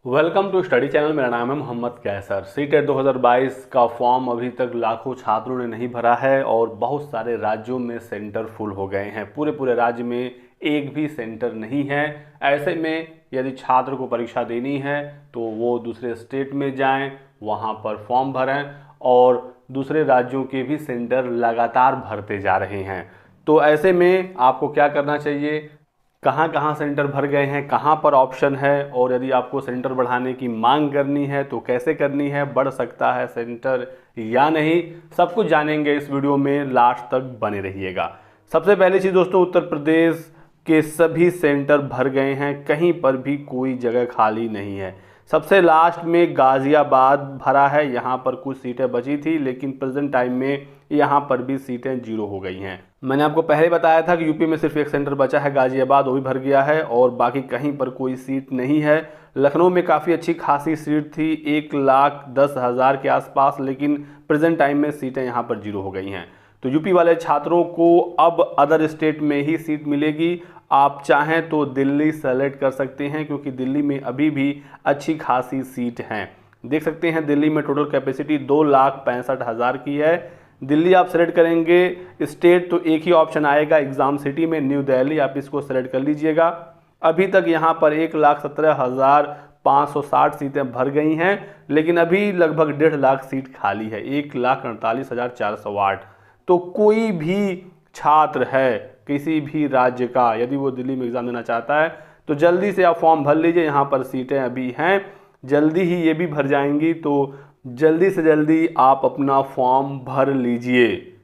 Welcome to study channel. मेरा नाम है मोहम्मद कैसर। सीटेट 2022 का फॉर्म अभी तक लाखों छात्रों ने नहीं भरा है और बहुत सारे राज्यों में सेंटर फुल हो गए हैं। पूरे राज्य में एक भी सेंटर नहीं है। ऐसे में यदि छात्र को परीक्षा देनी है तो वो दूसरे स्टेट में जाएं, वहां पर फॉर्म भरें और दूसरे राज्यों के भी सेंटर लगातार भरते जा रहे हैं। तो ऐसे में आपको क्या करना चाहिए, कहाँ कहाँ सेंटर भर गए हैं, कहाँ पर ऑप्शन है, और यदि आपको सेंटर बढ़ाने की मांग करनी है तो कैसे करनी है, बढ़ सकता है सेंटर या नहीं, सब कुछ जानेंगे इस वीडियो में। लास्ट तक बने रहिएगा। सबसे पहली चीज़ दोस्तों, उत्तर प्रदेश के सभी सेंटर भर गए हैं, कहीं पर भी कोई जगह खाली नहीं है। सबसे लास्ट में गाज़ियाबाद भरा है, यहाँ पर कुछ सीटें बची थी, लेकिन प्रेजेंट टाइम में यहाँ पर भी सीटें जीरो हो गई हैं। मैंने आपको पहले बताया था कि यूपी में सिर्फ एक सेंटर बचा है, गाज़ियाबाद, वो भी भर गया है और बाकी कहीं पर कोई सीट नहीं है। लखनऊ में काफ़ी अच्छी खासी सीट थी, 1,10,000 के आसपास, लेकिन प्रेजेंट टाइम में सीटें यहाँ पर जीरो हो गई हैं। तो यूपी वाले छात्रों को अब अदर स्टेट में ही सीट मिलेगी। आप चाहें तो दिल्ली सेलेक्ट कर सकते हैं, क्योंकि दिल्ली में अभी भी अच्छी खासी सीट हैं। देख सकते हैं दिल्ली में टोटल कैपेसिटी 2,65,000 की है। दिल्ली आप सेलेक्ट करेंगे स्टेट तो एक ही ऑप्शन आएगा एग्ज़ाम सिटी में, न्यू दिल्ली, आप इसको सेलेक्ट कर लीजिएगा। अभी तक यहाँ पर 1,17,560 सीटें भर गई हैं, लेकिन अभी लगभग 1.5 लाख सीट खाली है, 1,48,408। तो कोई भी छात्र है किसी भी राज्य का, यदि वो दिल्ली में एग्ज़ाम देना चाहता है तो जल्दी से आप फॉर्म भर लीजिए। यहाँ पर सीटें अभी हैं, जल्दी ही ये भी भर जाएंगी, तो जल्दी से जल्दी आप अपना फॉर्म भर लीजिए।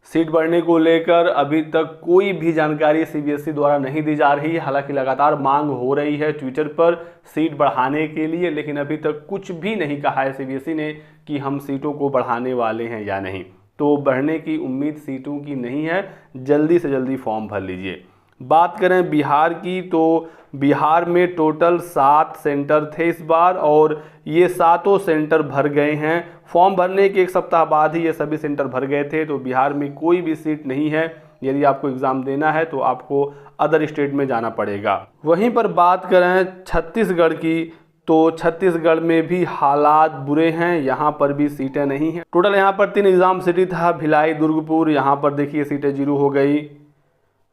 सीट बढ़ने को लेकर अभी तक कोई भी जानकारी सीबीएसई द्वारा नहीं दी जा रही है। हालांकि लगातार मांग हो रही है ट्विटर पर सीट बढ़ाने के लिए, लेकिन अभी तक कुछ भी नहीं कहा है सीबीएसई ने कि हम सीटों को बढ़ाने वाले हैं या नहीं। तो बढ़ने की उम्मीद सीटों की नहीं है, जल्दी से जल्दी फॉर्म भर लीजिए। बात करें बिहार की, तो बिहार में टोटल 7 सेंटर थे इस बार और ये 7 सेंटर भर गए हैं। फॉर्म भरने के 1 सप्ताह बाद ही ये सभी सेंटर भर गए थे। तो बिहार में कोई भी सीट नहीं है। यदि आपको एग्ज़ाम देना है तो आपको अदर स्टेट में जाना पड़ेगा। वहीं पर बात करें छत्तीसगढ़ की, तो छत्तीसगढ़ में भी हालात बुरे हैं, यहाँ पर भी सीटें नहीं हैं। टोटल यहाँ पर 3 एग्ज़ाम सिटी था, भिलाई, दुर्गपुर, यहाँ पर देखिए सीटें जीरो हो गई।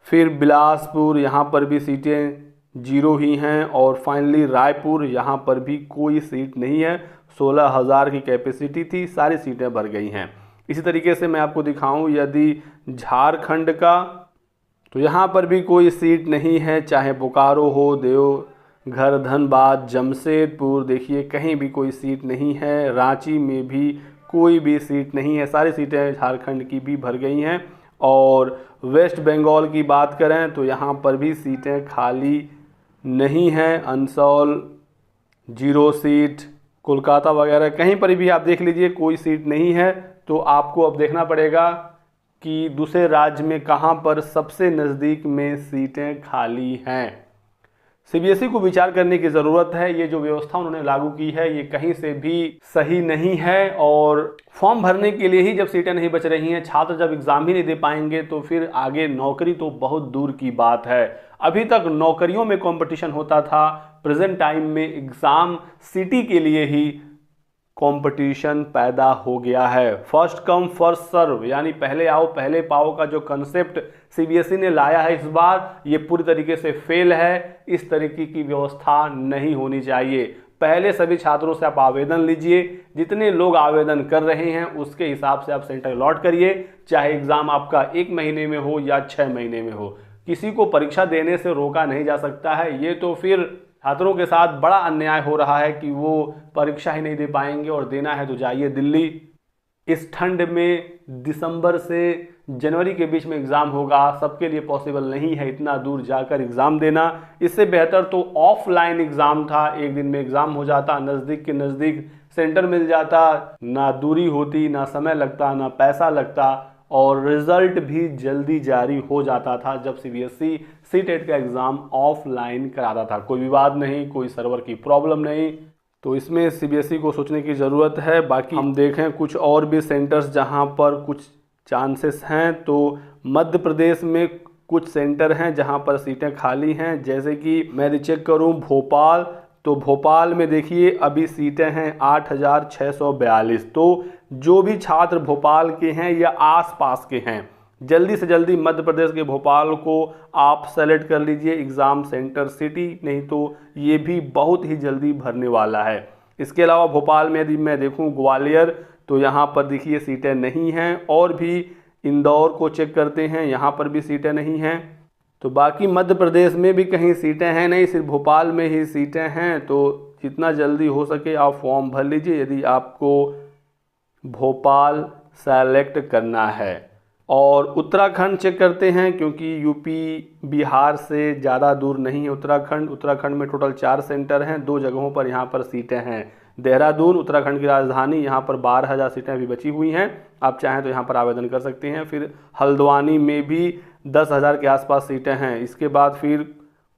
फिर बिलासपुर, यहाँ पर भी सीटें जीरो ही हैं और फाइनली रायपुर, यहाँ पर भी कोई सीट नहीं है। 16,000 की कैपेसिटी थी, सारी सीटें भर गई हैं। इसी तरीके से मैं आपको दिखाऊं यदि झारखंड का, तो यहाँ पर भी कोई सीट नहीं है, चाहे बोकारो हो, देवघर, धनबाद, जमशेदपुर, देखिए कहीं भी कोई सीट नहीं है। रांची में भी कोई भी सीट नहीं है, सारी सीटें झारखंड की भी भर गई हैं। और वेस्ट बंगाल की बात करें तो यहाँ पर भी सीटें खाली नहीं हैं। अंसौल जीरो सीट, कोलकाता वगैरह कहीं पर भी आप देख लीजिए कोई सीट नहीं है। तो आपको अब देखना पड़ेगा कि दूसरे राज्य में कहाँ पर सबसे नज़दीक में सीटें खाली हैं। सीबीएसई को विचार करने की ज़रूरत है। ये जो व्यवस्था उन्होंने लागू की है ये कहीं से भी सही नहीं है और फॉर्म भरने के लिए ही जब सीटें नहीं बच रही हैं, छात्र जब एग्ज़ाम ही नहीं दे पाएंगे तो फिर आगे नौकरी तो बहुत दूर की बात है। अभी तक नौकरियों में कंपटीशन होता था, प्रेजेंट टाइम में एग्ज़ाम सिटी के लिए ही कंपटीशन पैदा हो गया है। फर्स्ट कम फर्स्ट सर्व, यानी पहले आओ पहले पाओ का जो कंसेप्ट सीबीएसई ने लाया है इस बार, ये पूरी तरीके से फेल है। इस तरीके की व्यवस्था नहीं होनी चाहिए। पहले सभी छात्रों से आप आवेदन लीजिए, जितने लोग आवेदन कर रहे हैं उसके हिसाब से आप सेंटर अलॉट करिए, चाहे एग्ज़ाम आपका 1 महीने में हो या 6 महीने में हो। किसी को परीक्षा देने से रोका नहीं जा सकता है। ये तो फिर छात्रों के साथ बड़ा अन्याय हो रहा है कि वो परीक्षा ही नहीं दे पाएंगे और देना है तो जाइए दिल्ली। इस ठंड में दिसंबर से जनवरी के बीच में एग्ज़ाम होगा, सबके लिए पॉसिबल नहीं है इतना दूर जाकर एग्ज़ाम देना। इससे बेहतर तो ऑफलाइन एग्ज़ाम था, एक दिन में एग्ज़ाम हो जाता, नज़दीक के नज़दीक सेंटर मिल जाता, ना दूरी होती, ना समय लगता, ना पैसा लगता और रिज़ल्ट भी जल्दी जारी हो जाता था जब सीबीएसई सीटेट का एग्ज़ाम ऑफलाइन कराता था। कोई विवाद नहीं, कोई सर्वर की प्रॉब्लम नहीं। तो इसमें सीबीएसई को सोचने की ज़रूरत है। बाकी हम देखें कुछ और भी सेंटर्स जहां पर कुछ चांसेस हैं, तो मध्य प्रदेश में कुछ सेंटर हैं जहां पर सीटें खाली हैं, जैसे कि मैं चेक करूं भोपाल, तो भोपाल में देखिए अभी सीटें हैं 8642। तो जो भी छात्र भोपाल के हैं या आसपास के हैं, जल्दी से जल्दी मध्य प्रदेश के भोपाल को आप सेलेक्ट कर लीजिए एग्ज़ाम सेंटर सिटी, नहीं तो ये भी बहुत ही जल्दी भरने वाला है। इसके अलावा भोपाल में यदि मैं देखूं ग्वालियर, तो यहाँ पर देखिए सीटें नहीं हैं, और भी इंदौर को चेक करते हैं, यहाँ पर भी सीटें नहीं हैं। तो बाकी मध्य प्रदेश में भी कहीं सीटें हैं नहीं, सिर्फ भोपाल में ही सीटें हैं। तो जितना जल्दी हो सके आप फॉर्म भर लीजिए यदि आपको भोपाल सेलेक्ट करना है। और उत्तराखंड चेक करते हैं, क्योंकि यूपी बिहार से ज़्यादा दूर नहीं है उत्तराखंड। उत्तराखंड में टोटल 4 सेंटर हैं, 2 जगहों पर यहाँ पर सीटें हैं। देहरादून उत्तराखंड की राजधानी, यहाँ पर 12,000 सीटें अभी बची हुई हैं, आप चाहें तो यहाँ पर आवेदन कर सकते हैं। फिर हल्द्वानी में भी 10,000 के आसपास सीटें हैं। इसके बाद फिर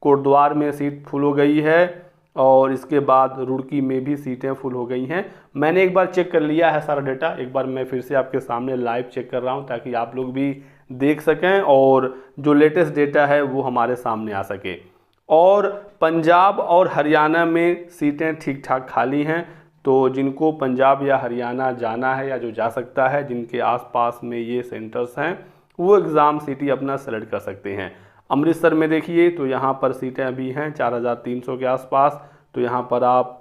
कोटद्वार में सीट फुल हो गई है, और इसके बाद रुड़की में भी सीटें फुल हो गई हैं। मैंने एक बार चेक कर लिया है सारा डेटा, एक बार मैं फिर से आपके सामने लाइव चेक कर रहा हूं ताकि आप लोग भी देख सकें और जो लेटेस्ट डेटा है वो हमारे सामने आ सके। और पंजाब और हरियाणा में सीटें ठीक ठाक खाली हैं, तो जिनको पंजाब या हरियाणा जाना है या जो जा सकता है, जिनके आसपास में ये सेंटर्स हैं, वो एग्ज़ाम सिटी अपना सेलेक्ट कर सकते हैं। अमृतसर में देखिए तो यहाँ पर सीटें अभी हैं 4300 के आसपास, तो यहाँ पर आप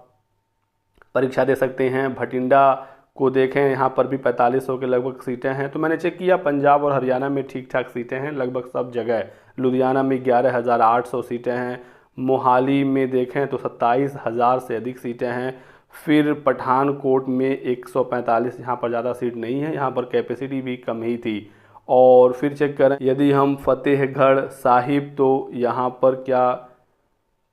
परीक्षा दे सकते हैं। भटिंडा को देखें, यहाँ पर भी 4500 के लगभग सीटें हैं। तो मैंने चेक किया पंजाब और हरियाणा में ठीक ठाक सीटें हैं लगभग सब जगह। लुधियाना में 11,800 सीटें हैं। मोहाली में देखें तो 27,000 से अधिक सीटें हैं। फिर पठानकोट में 145, यहाँ पर ज़्यादा सीट नहीं है, यहाँ पर कैपेसिटी भी कम ही थी। और फिर चेक करें यदि हम फतेहगढ़ साहिब, तो यहाँ पर क्या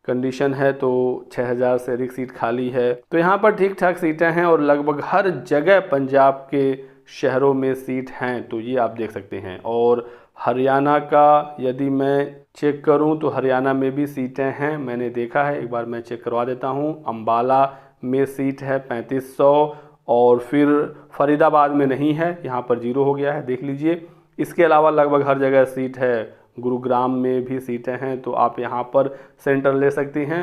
कंडीशन है, तो 6,000 से अधिक सीट खाली है। तो यहाँ पर ठीक ठाक सीटें हैं और लगभग हर जगह पंजाब के शहरों में सीट हैं, तो ये आप देख सकते हैं। और हरियाणा का यदि मैं चेक करूं तो हरियाणा में भी सीटें हैं, मैंने देखा है, एक बार मैं चेक करवा देता हूं। अंबाला में सीट है 3500, और फिर फरीदाबाद में नहीं है, यहाँ पर 0 हो गया है, देख लीजिए। इसके अलावा लगभग हर जगह सीट है। गुरुग्राम में भी सीटें हैं, तो आप यहाँ पर सेंटर ले सकते हैं।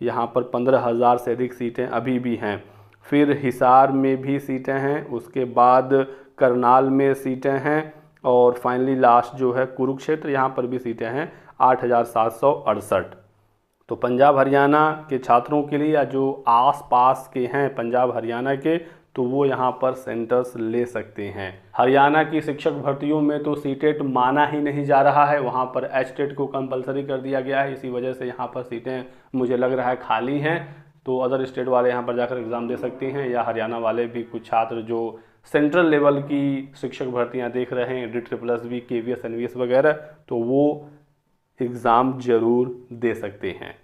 यहाँ पर 15,000 से अधिक सीटें अभी भी हैं। फिर हिसार में भी सीटें हैं, उसके बाद करनाल में सीटें हैं, और फाइनली लास्ट जो है कुरुक्षेत्र, यहाँ पर भी सीटें हैं 8,768। तो पंजाब हरियाणा के छात्रों के लिए या जो आस पास के हैं पंजाब हरियाणा के, तो वो यहाँ पर सेंटर्स ले सकते हैं। हरियाणा की शिक्षक भर्तियों में तो सीटेट माना ही नहीं जा रहा है, वहाँ पर एचटेट को कंपलसरी कर दिया गया है, इसी वजह से यहाँ पर सीटें मुझे लग रहा है खाली हैं। तो अदर स्टेट वाले यहाँ पर जाकर एग्ज़ाम दे सकते हैं, या हरियाणा वाले भी कुछ छात्र जो सेंट्रल लेवल की शिक्षक भर्तियाँ देख रहे हैं, DSSS, KVS, NVS वगैरह, तो वो एग्ज़ाम ज़रूर दे सकते हैं।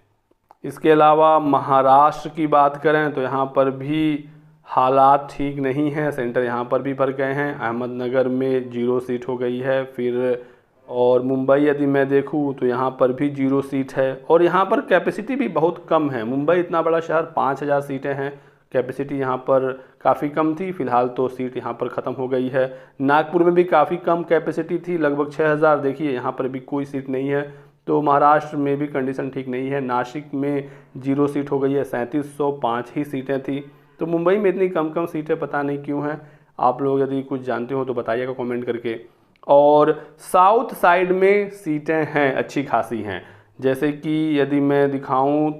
इसके अलावा महाराष्ट्र की बात करें तो यहाँ पर भी हालात ठीक नहीं हैं, सेंटर यहाँ पर भी भर गए हैं। अहमदनगर में 0 सीट हो गई है। फिर और मुंबई यदि मैं देखूँ तो यहाँ पर भी 0 सीट है, और यहाँ पर कैपेसिटी भी बहुत कम है। मुंबई इतना बड़ा शहर, 5,000 सीटें हैं, कैपेसिटी यहाँ पर काफ़ी कम थी, फ़िलहाल तो सीट यहाँ पर ख़त्म हो गई है। नागपुर में भी काफ़ी कम कैपेसिटी थी, लगभग 6,000, देखिए यहाँ पर भी कोई सीट नहीं है। तो महाराष्ट्र में भी कंडीशन ठीक नहीं है। नासिक में 0 सीट हो गई है, 3705 ही सीटें थी। तो मुंबई में इतनी कम सीटें पता नहीं क्यों हैं, आप लोग यदि कुछ जानते हो तो बताइएगा कमेंट करके। और साउथ साइड में सीटें हैं, अच्छी खासी हैं, जैसे कि यदि मैं दिखाऊं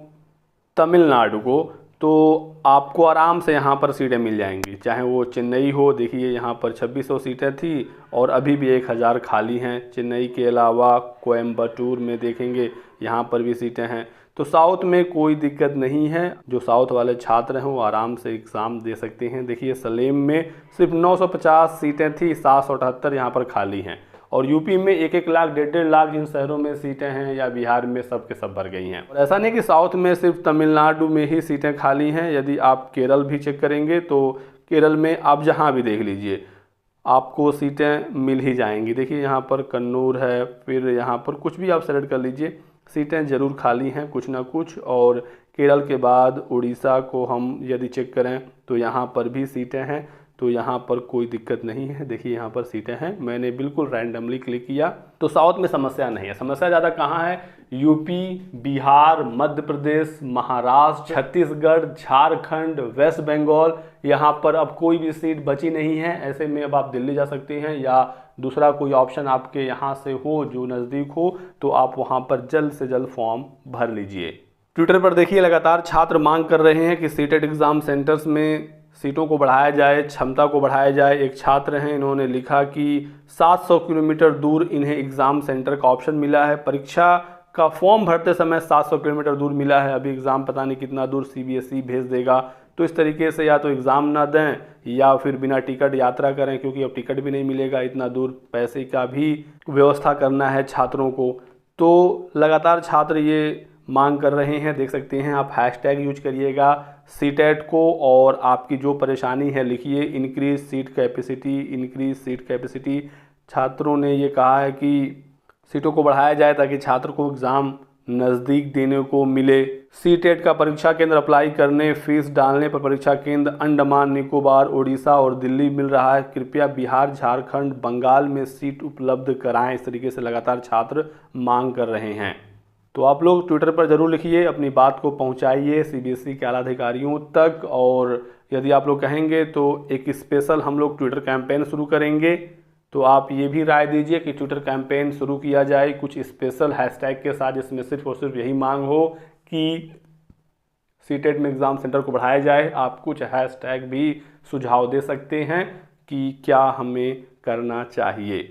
तमिलनाडु को, तो आपको आराम से यहाँ पर सीटें मिल जाएंगी, चाहे वो चेन्नई हो। देखिए यहाँ पर 2600 सीटें थी और अभी भी 1000 खाली हैं। चेन्नई के अलावा कोयम्बटूर में देखेंगे, यहाँ पर भी सीटें हैं। तो साउथ में कोई दिक्कत नहीं है, जो साउथ वाले छात्र हैं वो आराम से एग्ज़ाम दे सकते हैं। देखिए सलेम में सिर्फ 950 सीटें थी, 778 यहाँ पर खाली हैं। और यूपी में 1-1 लाख 1.5 लाख जिन शहरों में सीटें हैं, या बिहार में सब के सब भर गई हैं। और ऐसा नहीं कि साउथ में सिर्फ तमिलनाडु में ही सीटें खाली हैं, यदि आप केरल भी चेक करेंगे तो केरल में आप जहाँ भी देख लीजिए आपको सीटें मिल ही जाएंगी। देखिए यहाँ पर कन्नूर है, फिर यहाँ पर कुछ भी आप सेलेक्ट कर लीजिए, सीटें ज़रूर खाली हैं कुछ ना कुछ। और केरल के बाद उड़ीसा को हम यदि चेक करें तो यहाँ पर भी सीटें हैं, तो यहाँ पर कोई दिक्कत नहीं है। देखिए यहाँ पर सीटें हैं, मैंने बिल्कुल रैंडमली क्लिक किया, तो साउथ में समस्या नहीं है। समस्या ज़्यादा कहाँ है, यूपी, बिहार, मध्य प्रदेश, महाराष्ट्र, छत्तीसगढ़, झारखंड, वेस्ट बंगाल, यहाँ पर अब कोई भी सीट बची नहीं है। ऐसे में अब आप दिल्ली जा सकते हैं या दूसरा कोई ऑप्शन आपके यहाँ से हो जो नज़दीक हो तो आप वहाँ पर जल्द से जल्द फॉर्म भर लीजिए। ट्विटर पर देखिए लगातार छात्र मांग कर रहे हैं कि सीटेट एग्ज़ाम सेंटर्स में सीटों को बढ़ाया जाए, क्षमता को बढ़ाया जाए। एक छात्र हैं, इन्होंने लिखा कि 700 किलोमीटर दूर इन्हें एग्ज़ाम सेंटर का ऑप्शन मिला है। परीक्षा का फॉर्म भरते समय 700 किलोमीटर दूर मिला है, अभी एग्ज़ाम पता नहीं कितना दूर CBSE भेज देगा। तो इस तरीके से या तो एग्ज़ाम ना दें या फिर बिना टिकट यात्रा करें, क्योंकि अब टिकट भी नहीं मिलेगा, इतना दूर पैसे का भी व्यवस्था करना है छात्रों को। तो लगातार छात्र ये मांग कर रहे हैं। देख सकते हैं आप, हैशटैग यूज करिएगा सीटेट को और आपकी जो परेशानी है लिखिए, increase seat capacity, increase seat capacity. छात्रों ने ये कहा है कि सीटों को बढ़ाया जाए ताकि छात्र को एग्ज़ाम नज़दीक देने को मिले। सीटेट का परीक्षा केंद्र अप्लाई करने, फीस डालने पर परीक्षा केंद्र अंडमान निकोबार, उड़ीसा और दिल्ली मिल रहा है। कृपया बिहार, झारखंड, बंगाल में सीट उपलब्ध कराएं। इस तरीके से लगातार छात्र मांग कर रहे हैं। तो आप लोग ट्विटर पर ज़रूर लिखिए, अपनी बात को पहुंचाइए CBSE के आला अधिकारियों तक। और यदि आप लोग कहेंगे तो एक स्पेशल हम लोग ट्विटर कैंपेन शुरू करेंगे। तो आप ये भी राय दीजिए कि ट्विटर कैंपेन शुरू किया जाए कुछ स्पेशल हैशटैग के साथ, जिसमें सिर्फ और सिर्फ यही मांग हो कि सीटेट में एग्ज़ाम सेंटर को बढ़ाया जाए। आप कुछ हैशटैग भी सुझाव दे सकते हैं कि क्या हमें करना चाहिए।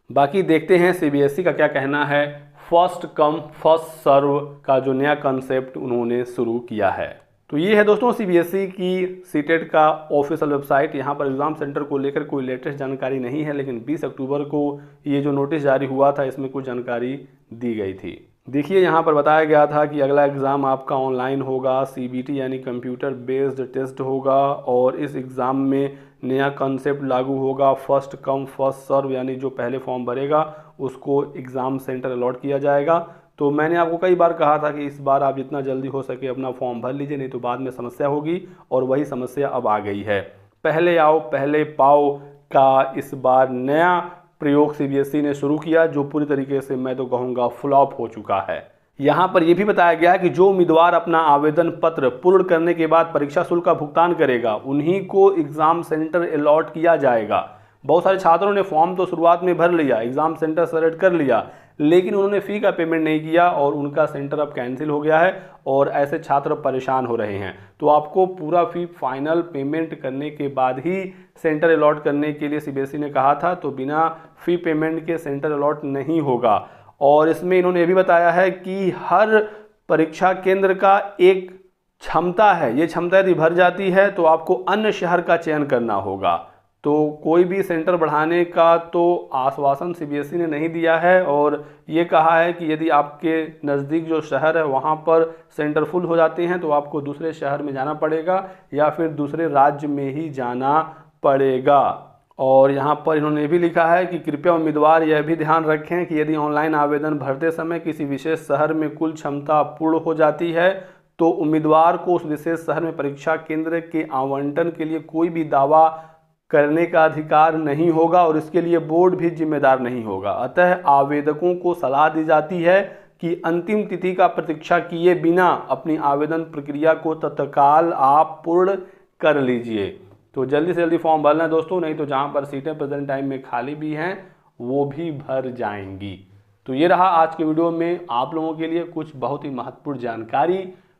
बाकी देखते हैं CBSE का क्या कहना है। फर्स्ट कम फर्स्ट सर्व का जो नया कॉन्सेप्ट उन्होंने शुरू किया है। तो ये है दोस्तों CBSE की सीटेट का ऑफिशियल वेबसाइट। यहाँ पर एग्ज़ाम सेंटर को लेकर कोई लेटेस्ट जानकारी नहीं है, लेकिन 20 अक्टूबर को ये जो नोटिस जारी हुआ था इसमें कुछ जानकारी दी गई थी। देखिए यहाँ पर बताया गया था कि अगला एग्ज़ाम आपका ऑनलाइन होगा, CBT यानी कंप्यूटर बेस्ड टेस्ट होगा और इस एग्ज़ाम में नया कॉन्सेप्ट लागू होगा। फर्स्ट कम फर्स्ट सर्व, यानी जो पहले फॉर्म भरेगा उसको एग्ज़ाम सेंटर अलॉट किया जाएगा। तो मैंने आपको कई बार कहा था कि इस बार आप जितना जल्दी हो सके अपना फॉर्म भर लीजिए, नहीं तो बाद में समस्या होगी, और वही समस्या अब आ गई है। पहले आओ पहले पाओ का इस बार नया प्रयोग CBSE ने शुरू किया, जो पूरी तरीके से मैं तो कहूँगा फ्लॉप हो चुका है। यहाँ पर यह भी बताया गया है कि जो उम्मीदवार अपना आवेदन पत्र पूर्ण करने के बाद परीक्षा शुल्क का भुगतान करेगा उन्हीं को एग्ज़ाम सेंटर अलॉट किया जाएगा। बहुत सारे छात्रों ने फॉर्म तो शुरुआत में भर लिया, एग्ज़ाम सेंटर सेलेक्ट कर लिया, लेकिन उन्होंने फ़ी का पेमेंट नहीं किया और उनका सेंटर अब कैंसिल हो गया है और ऐसे छात्र परेशान हो रहे हैं। तो आपको पूरा फ़ी फाइनल पेमेंट करने के बाद ही सेंटर अलॉट करने के लिए CBSE ने कहा था, तो बिना फ़ी पेमेंट के सेंटर अलॉट नहीं होगा। और इसमें इन्होंने ये भी बताया है कि हर परीक्षा केंद्र का एक क्षमता है, ये क्षमता यदि भर जाती है तो आपको अन्य शहर का चयन करना होगा। तो कोई भी सेंटर बढ़ाने का तो आश्वासन CBSE ने नहीं दिया है और ये कहा है कि यदि आपके नज़दीक जो शहर है वहाँ पर सेंटर फुल हो जाते हैं तो आपको दूसरे शहर में जाना पड़ेगा या फिर दूसरे राज्य में ही जाना पड़ेगा। और यहाँ पर इन्होंने भी लिखा है कि कृपया उम्मीदवार यह भी ध्यान रखें कि यदि ऑनलाइन आवेदन भरते समय किसी विशेष शहर में कुल क्षमता पूर्ण हो जाती है तो उम्मीदवार को उस विशेष शहर में परीक्षा केंद्र के आवंटन के लिए कोई भी दावा करने का अधिकार नहीं होगा और इसके लिए बोर्ड भी जिम्मेदार नहीं होगा। अतः आवेदकों को सलाह दी जाती है कि अंतिम तिथि का प्रतीक्षा किए बिना अपनी आवेदन प्रक्रिया को तत्काल आप पूर्ण कर लीजिए। तो जल्दी से जल्दी फॉर्म भरना है दोस्तों, नहीं तो जहां पर सीटें प्रेजेंट टाइम में खाली भी हैं वो भी भर जाएंगी। तो ये रहा आज के वीडियो में आप लोगों के लिए कुछ बहुत ही महत्वपूर्ण जानकारी।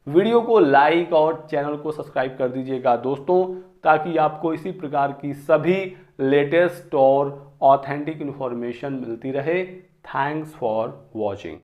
वीडियो को लाइक और चैनल को सब्सक्राइब कर दीजिएगा दोस्तों, ताकि आपको इसी प्रकार की सभी लेटेस्ट और ऑथेंटिक इन्फॉर्मेशन मिलती रहे। Thanks for watching.